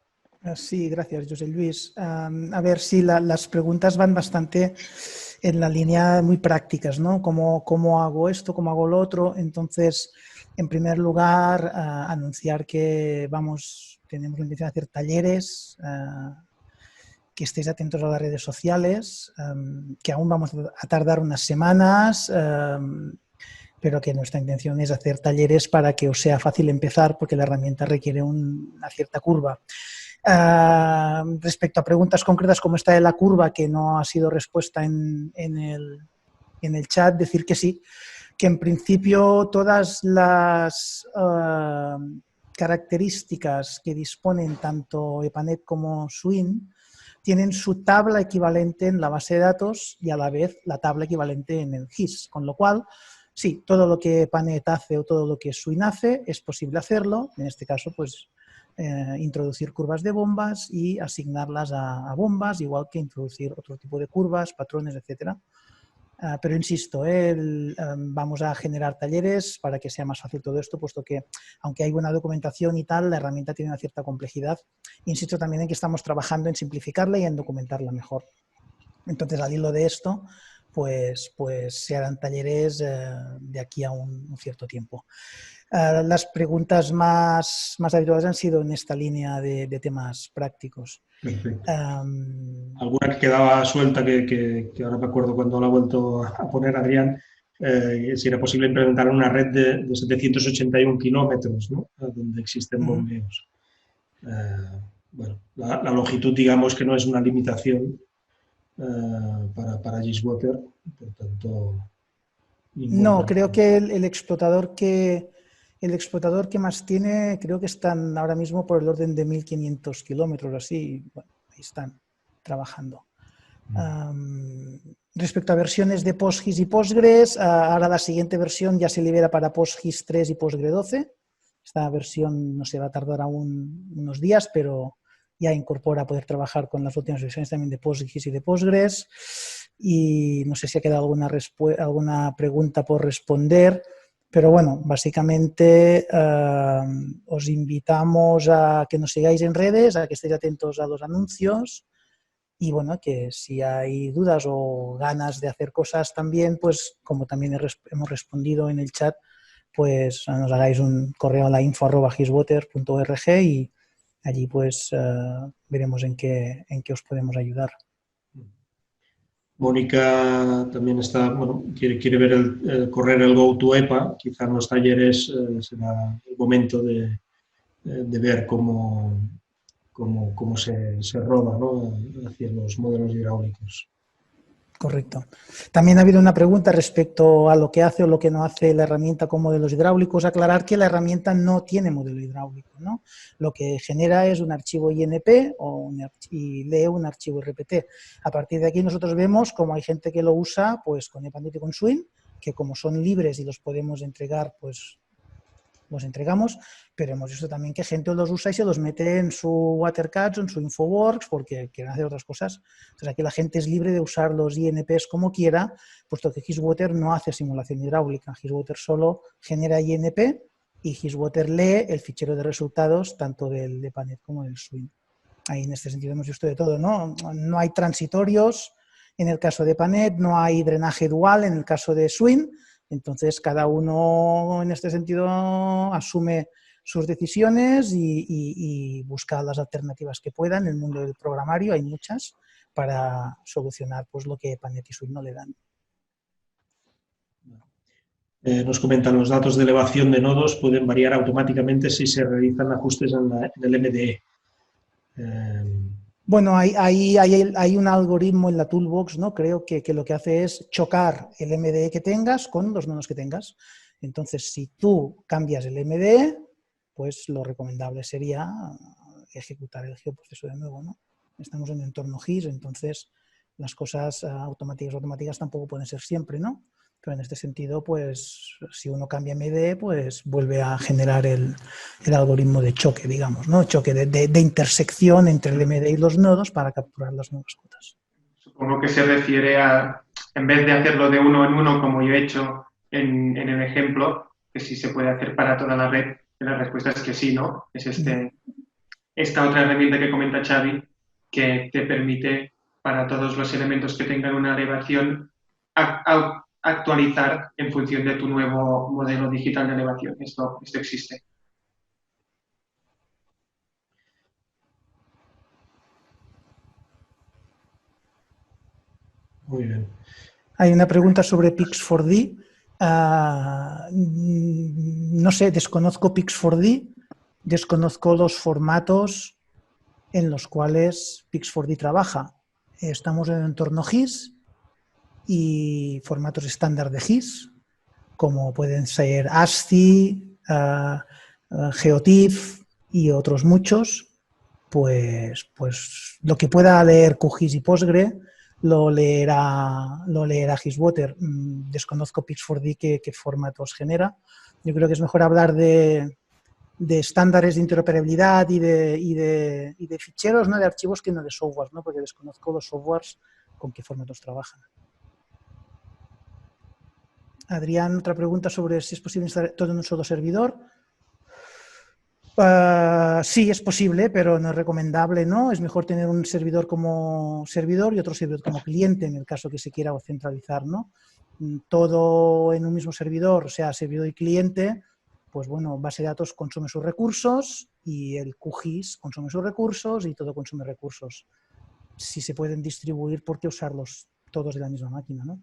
Sí, gracias, José Luis. A ver, sí, las preguntas van bastante en la línea muy prácticas, ¿no? ¿Cómo hago esto? ¿Cómo hago lo otro? Entonces, en primer lugar, anunciar que tenemos la intención de hacer talleres, que estéis atentos a las redes sociales, que aún vamos a tardar unas semanas, pero que nuestra intención es hacer talleres para que os sea fácil empezar, porque la herramienta requiere una cierta curva. Respecto a preguntas concretas como esta de la curva, que no ha sido respuesta en el chat, decir que sí, que en principio todas las características que disponen tanto EPANET como Swing tienen su tabla equivalente en la base de datos y a la vez la tabla equivalente en el GIS, con lo cual sí, todo lo que EPANET hace o todo lo que Swing hace es posible hacerlo, en este caso pues introducir curvas de bombas y asignarlas a bombas, igual que introducir otro tipo de curvas, patrones, etcétera. Pero insisto, vamos a generar talleres para que sea más fácil todo esto, puesto que aunque hay buena documentación y tal, la herramienta tiene una cierta complejidad. Insisto también en que estamos trabajando en simplificarla y en documentarla mejor. Entonces, al hilo de esto, pues se harán talleres de aquí a un cierto tiempo. Las preguntas más habituales han sido en esta línea de temas prácticos.
Perfecto. Alguna que quedaba suelta, que ahora me acuerdo cuando la ha vuelto a poner Adrián, si era posible implementar una red de 781 kilómetros, ¿no? Donde existen bombeos. Bueno, la longitud, digamos que no es una limitación para Giswater, por tanto...
No, creo que el explotador que más tiene, creo que están ahora mismo por el orden de 1.500 kilómetros, así, bueno, ahí están trabajando. Respecto a versiones de PostGIS y Postgres, ahora la siguiente versión ya se libera para PostGIS 3 y Postgre 12. Esta versión no se va a tardar aún unos días, pero ya incorpora poder trabajar con las últimas versiones también de PostGIS y de Postgres. Y no sé si ha quedado alguna pregunta por responder, pero bueno, básicamente os invitamos a que nos sigáis en redes, a que estéis atentos a los anuncios y bueno, que si hay dudas o ganas de hacer cosas también, pues como también hemos respondido en el chat, pues nos hagáis un correo a la info@giswater.org y allí pues veremos en qué os podemos ayudar.
Mónica también está, bueno, quiere ver correr el GoToEPA, quizá en los talleres será el momento de ver cómo se roda, ¿no? Hacia los modelos hidráulicos.
Correcto. También ha habido una pregunta respecto a lo que hace o lo que no hace la herramienta con modelos hidráulicos. Aclarar que la herramienta no tiene modelo hidráulico, ¿no? Lo que genera es un archivo INP y lee un archivo RPT. A partir de aquí nosotros vemos como hay gente que lo usa pues con EPANET y con Swing, que como son libres y los podemos entregar, pues los entregamos, pero hemos visto también que gente los usa y se los mete en su WaterCAD o en su InfoWorks porque quieren hacer otras cosas. Entonces aquí la gente es libre de usar los INPs como quiera, puesto que Giswater no hace simulación hidráulica. Giswater solo genera INP y Giswater lee el fichero de resultados tanto del EPANET como del Swing. Ahí en este sentido hemos visto de todo, ¿no? No hay transitorios en el caso de EPANET, no hay drenaje dual en el caso de Swing. Entonces, cada uno en este sentido asume sus decisiones y busca las alternativas que pueda. En el mundo del programario hay muchas para solucionar pues, lo que EPANET y Swing no le dan.
Nos comentan, los datos de elevación de nodos pueden variar automáticamente si se realizan ajustes en el MDE.
Bueno, hay un algoritmo en la toolbox, ¿no? Creo que lo que hace es chocar el MDE que tengas con los nodos que tengas. Entonces, si tú cambias el MDE, pues lo recomendable sería ejecutar el geoproceso de nuevo, ¿no? Estamos en un entorno GIS, entonces las cosas automáticas tampoco pueden ser siempre, ¿no? Pero en este sentido, pues si uno cambia MDE, pues vuelve a generar el algoritmo de choque, digamos, ¿no? Choque de intersección entre el MDE y los nodos para capturar las nuevas cotas.
Supongo que se refiere a, en vez de hacerlo de uno en uno, como yo he hecho en el ejemplo, que sí se puede hacer para toda la red, la respuesta es que sí, ¿no? Es este esta otra herramienta que comenta Xavi, que te permite, para todos los elementos que tengan una elevación, actualizar en función de tu nuevo modelo digital de elevación. Esto existe.
Muy bien.
Hay una pregunta sobre Pix4D. No sé, desconozco Pix4D, desconozco los formatos en los cuales Pix4D trabaja. Estamos en el entorno GIS y formatos estándar de GIS, como pueden ser ASCII, GeoTIFF y otros muchos. Pues lo que pueda leer QGIS y Postgre lo leerá GISwater. Desconozco Pix4D qué formatos genera. Yo creo que es mejor hablar de estándares de interoperabilidad y de ficheros, ¿no? De archivos, que no de softwares, ¿no? Porque desconozco los softwares con qué formatos trabajan. Adrián, otra pregunta sobre si es posible instalar todo en un solo servidor. Sí, es posible, pero no es recomendable, ¿no? Es mejor tener un servidor como servidor y otro servidor como cliente, en el caso que se quiera centralizar, ¿no? Todo en un mismo servidor, sea servidor y cliente, pues bueno, base de datos consume sus recursos y el QGIS consume sus recursos y todo consume recursos. Si se pueden distribuir, ¿por qué usarlos todos de la misma máquina, no?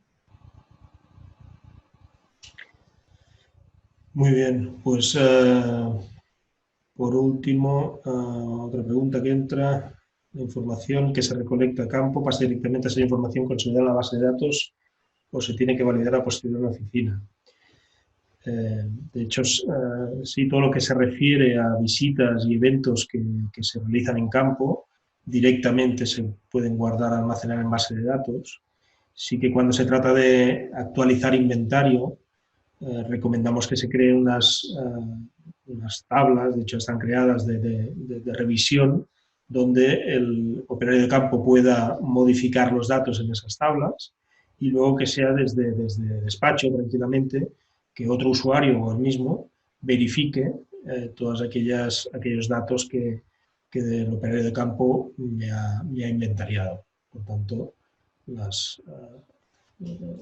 Muy bien, pues por último, otra pregunta que entra: la información que se recolecta a campo pasa directamente a esa información consolidada en la base de datos o se tiene que validar a posteriori en la oficina. De hecho, sí, todo lo que se refiere a visitas y eventos que se realizan en campo directamente se pueden guardar, almacenar en base de datos. Sí que cuando se trata de actualizar inventario, recomendamos que se creen unas tablas, de hecho están creadas de revisión, donde el operario de campo pueda modificar los datos en esas tablas y luego que sea desde despacho tranquilamente, que otro usuario o el mismo verifique todos aquellos datos que el operario de campo me ha inventariado. Por tanto,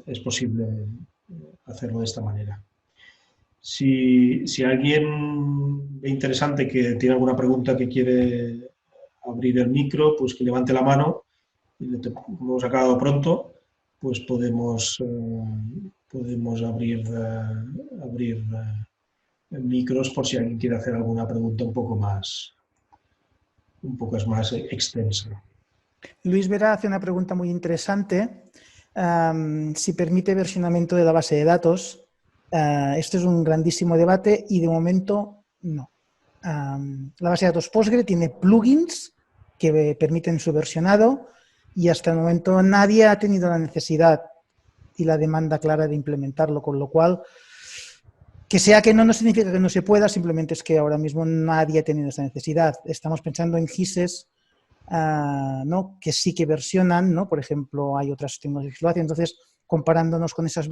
es posible hacerlo de esta manera. Si alguien ve interesante, que tiene alguna pregunta, que quiere abrir el micro, pues que levante la mano y hemos acabado pronto, pues podemos abrir micros por si alguien quiere hacer alguna pregunta un poco más extensa.
Luis Vera hace una pregunta muy interesante. Si permite versionamiento de la base de datos. Esto es un grandísimo debate y de momento no. La base de datos Postgre tiene plugins que permiten su versionado y hasta el momento nadie ha tenido la necesidad y la demanda clara de implementarlo, con lo cual, que sea que no significa que no se pueda, simplemente es que ahora mismo nadie ha tenido esa necesidad. Estamos pensando en GISes ¿no? Que sí que versionan, ¿no? Por ejemplo, hay otras tecnologías que lo hacen. Entonces, comparándonos con esas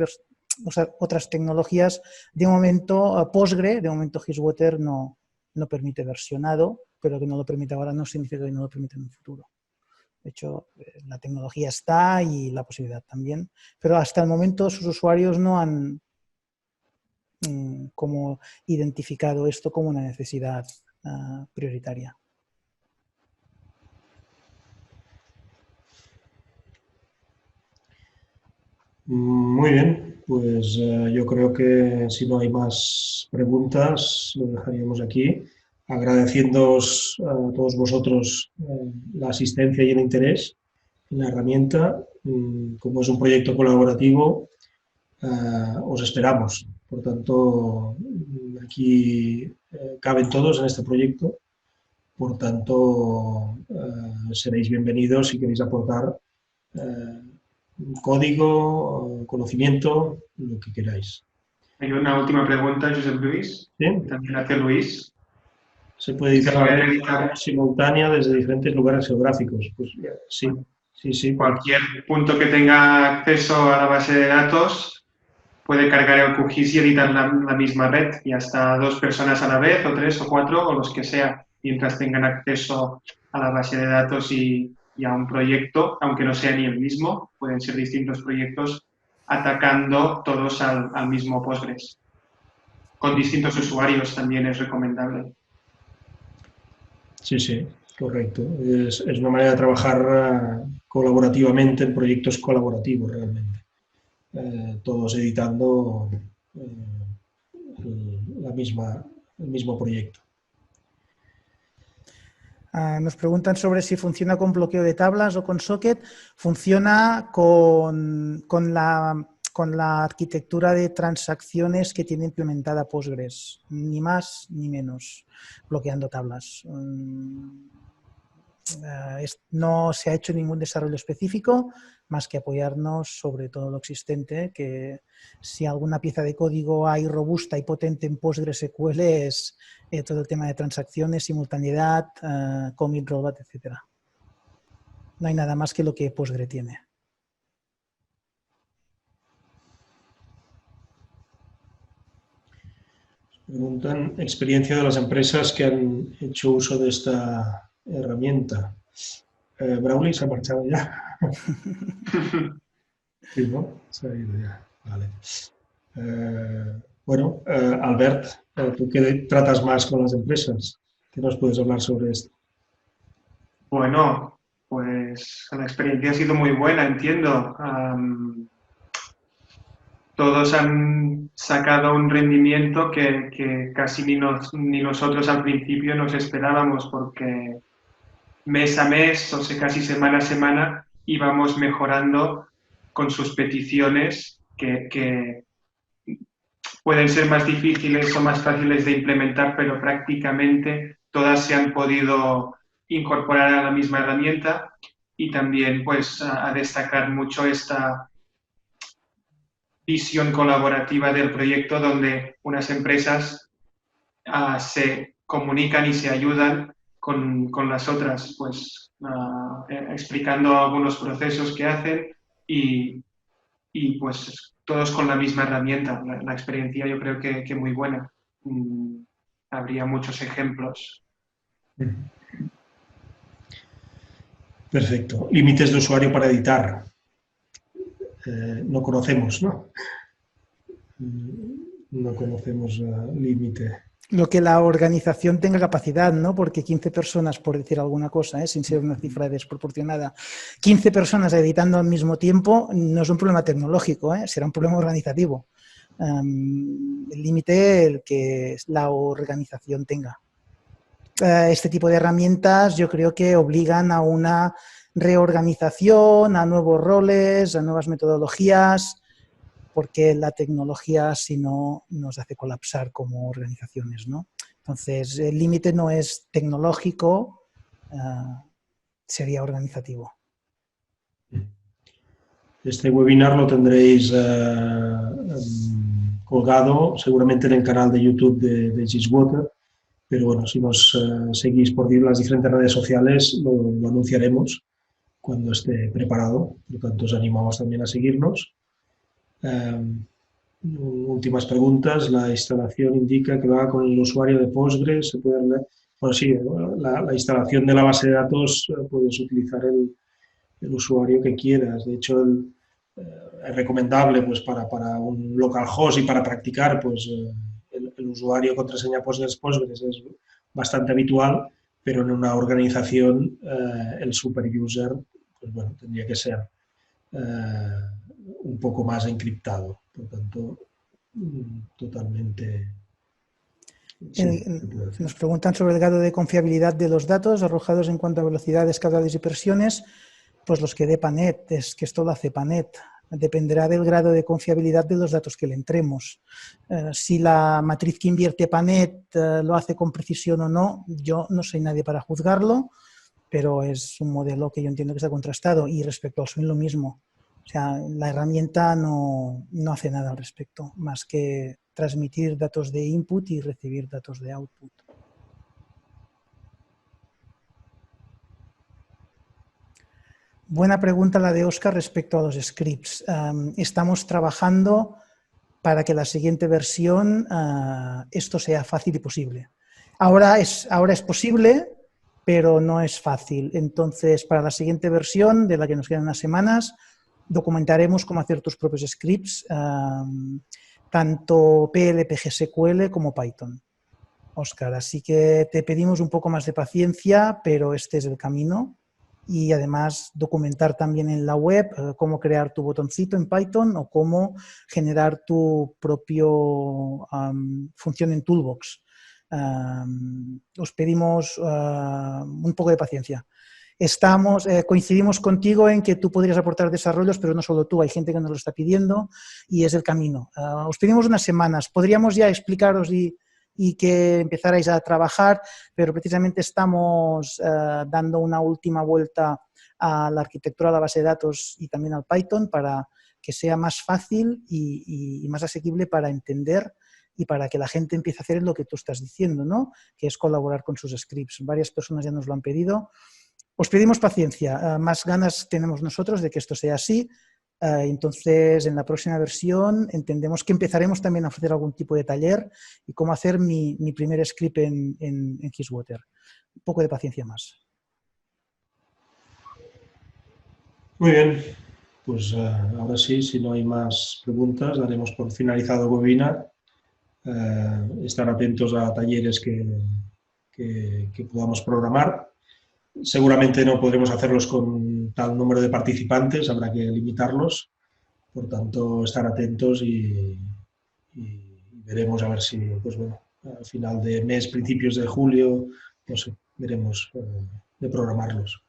otras tecnologías, de momento Postgre, de momento GISwater no permite versionado, pero que no lo permite ahora no significa que no lo permite en un futuro. De hecho, la tecnología está y la posibilidad también, pero hasta el momento sus usuarios no han como identificado esto como una necesidad prioritaria.
Muy bien, pues yo creo que si no hay más preguntas lo dejaríamos aquí, agradeciéndoos a todos vosotros la asistencia y el interés en la herramienta. Como es un proyecto colaborativo, os esperamos. Por tanto, aquí caben todos en este proyecto. Por tanto, seréis bienvenidos si queréis aportar código, conocimiento, lo que queráis.
Hay una última pregunta, Josep Luis.
¿Sí?
También hace Luis.
¿Se puede editar simultánea desde diferentes lugares geográficos? Pues sí, sí.
Cualquier punto que tenga acceso a la base de datos puede cargar el QGIS y editar la misma red, y hasta 2 personas a la vez, o 3 o 4, o los que sea. mientras tengan acceso a la base de datos y a un proyecto, aunque no sea ni el mismo, pueden ser distintos proyectos atacando todos al mismo Postgres. Con distintos usuarios también es recomendable.
Sí, sí, correcto. Es una manera de trabajar colaborativamente en proyectos colaborativos realmente. Todos editando el mismo proyecto.
Nos preguntan sobre si funciona con bloqueo de tablas o con socket. Funciona con la arquitectura de transacciones que tiene implementada Postgres, ni más ni menos, bloqueando tablas. No se ha hecho ningún desarrollo específico, más que apoyarnos sobre todo lo existente, que si alguna pieza de código hay robusta y potente en PostgreSQL es todo el tema de transacciones, simultaneidad, commit, rollback, etc. No hay nada más que lo que Postgre tiene.
Preguntan experiencia de las empresas que han hecho uso de esta herramienta. Braulio se ha marchado ya. Sí, ¿no? Se ha ido ya. Vale. Bueno, Albert, tú que tratas más con las empresas, ¿qué nos puedes hablar sobre esto?
Bueno, pues la experiencia ha sido muy buena, entiendo. Todos han sacado un rendimiento que casi ni nosotros al principio nos esperábamos, porque mes a mes, o sea, casi semana a semana, íbamos mejorando con sus peticiones que pueden ser más difíciles o más fáciles de implementar, pero prácticamente todas se han podido incorporar a la misma herramienta, y también pues a destacar mucho esta visión colaborativa del proyecto, donde unas empresas se comunican y se ayudan con las otras, pues explicando algunos procesos que hacen y pues todos con la misma herramienta. La experiencia yo creo que muy buena. Habría muchos ejemplos.
Perfecto. Límites de usuario para editar. No conocemos, ¿no? No conocemos límite.
Lo que la organización tenga capacidad, ¿no? Porque 15 personas, por decir alguna cosa, sin ser una cifra desproporcionada, 15 personas editando al mismo tiempo no es un problema tecnológico, será un problema organizativo. El límite el que la organización tenga. Este tipo de herramientas yo creo que obligan a una reorganización, a nuevos roles, a nuevas metodologías, porque la tecnología, si no, nos hace colapsar como organizaciones, ¿no? Entonces, el límite no es tecnológico, sería organizativo.
Este webinar lo tendréis colgado seguramente en el canal de YouTube de Giswater, pero bueno, si nos seguís por las diferentes redes sociales lo anunciaremos cuando esté preparado, por lo tanto os animamos también a seguirnos. Últimas preguntas. La instalación indica que va con el usuario de Postgres. Se puede, bueno, sí, la instalación de la base de datos puedes utilizar el usuario que quieras. De hecho, es recomendable pues, para un localhost y para practicar, pues el usuario contraseña Postgres es bastante habitual, pero en una organización el superuser pues, bueno, tendría que ser un poco más encriptado. Por tanto, totalmente...
Sí, nos preguntan sobre el grado de confiabilidad de los datos arrojados en cuanto a velocidades, caudales y presiones. Pues los que dé Panet, es que esto lo hace Panet. Dependerá del grado de confiabilidad de los datos que le entremos. Si la matriz que invierte Panet lo hace con precisión o no, yo no soy nadie para juzgarlo, pero es un modelo que yo entiendo que está contrastado. Y respecto al swing, lo mismo. O sea, la herramienta no hace nada al respecto, más que transmitir datos de input y recibir datos de output. Buena pregunta la de Óscar respecto a los scripts. Estamos trabajando para que la siguiente versión esto sea fácil y posible. Ahora es posible, pero no es fácil. Entonces, para la siguiente versión, de la que nos quedan unas semanas, documentaremos cómo hacer tus propios scripts, tanto PLP, GSQL como Python. Óscar, así que te pedimos un poco más de paciencia, pero este es el camino. Y además documentar también en la web cómo crear tu botoncito en Python o cómo generar tu propio función en Toolbox. Os pedimos un poco de paciencia. Coincidimos contigo en que tú podrías aportar desarrollos, pero no solo tú, hay gente que nos lo está pidiendo y es el camino. Os pedimos unas semanas, podríamos ya explicaros y que empezarais a trabajar, pero precisamente estamos dando una última vuelta a la arquitectura de la base de datos y también al Python para que sea más fácil y más asequible para entender y para que la gente empiece a hacer lo que tú estás diciendo, ¿no? Que es colaborar con sus scripts. Varias personas ya nos lo han pedido. Os pedimos paciencia, más ganas tenemos nosotros de que esto sea así. Entonces, en la próxima versión entendemos que empezaremos también a ofrecer algún tipo de taller y cómo hacer mi primer script en Hisswater. Un poco de paciencia más.
Muy bien, pues ahora sí, si no hay más preguntas, daremos por finalizado el webinar. Estar atentos a talleres que podamos programar. Seguramente no podremos hacerlos con tal número de participantes, habrá que limitarlos. Por tanto, estar atentos y veremos a ver si, pues bueno, al final de mes, principios de julio, no sé, veremos de programarlos.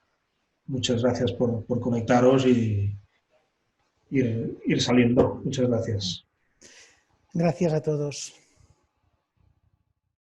Muchas gracias por conectaros y ir saliendo. Muchas gracias.
Gracias a todos.